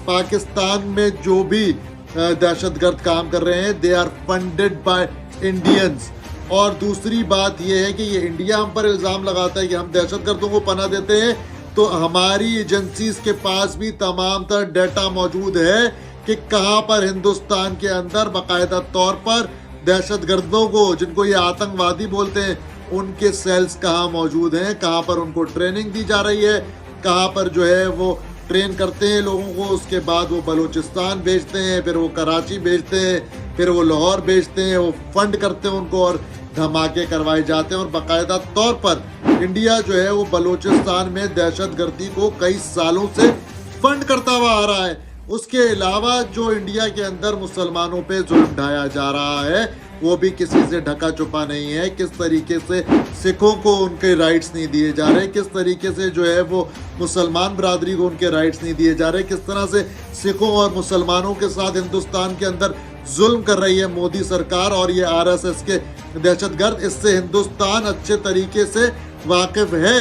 पाकिस्तान में जो भी दहशतगर्द काम कर रहे हैं, they are funded by Indians. और दूसरी बात यह है कि ये इंडिया हम पर इल्ज़ाम लगाता है कि हम दहशतगर्दों को पनाह देते हैं, तो हमारी एजेंसीज के पास भी तमाम तर डाटा मौजूद है कि कहां पर हिंदुस्तान के अंदर बाकायदा तौर पर दहशतगर्दों को, जिनको ये आतंकवादी बोलते हैं, उनके सेल्स कहां मौजूद हैं, कहां पर उनको ट्रेनिंग दी जा रही है, कहां पर जो है वो ट्रेन करते हैं लोगों को, उसके बाद वो बलूचिस्तान भेजते हैं, फिर वो कराची भेजते हैं, फिर वो लाहौर भेजते हैं, वो फंड करते हैं उनको और धमाके करवाए जाते हैं। और बाकायदा तौर पर इंडिया जो है वो बलूचिस्तान में दहशतगर्दी को कई सालों से फंड करता हुआ आ रहा है। उसके अलावा जो इंडिया के अंदर मुसलमानों पे जुल्म ढाया जा रहा है वो भी किसी से ढका छुपा नहीं है। किस तरीके से सिखों को उनके राइट्स नहीं दिए जा रहे, किस तरीके से जो है वो मुसलमान बरादरी को उनके राइट्स नहीं दिए जा रहे, किस तरह से सिखों और मुसलमानों के साथ हिंदुस्तान के अंदर जुल्म कर रही है मोदी सरकार और ये आरएसएस के दहशतगर्द। इससे हिंदुस्तान अच्छे तरीके से वाकिफ है।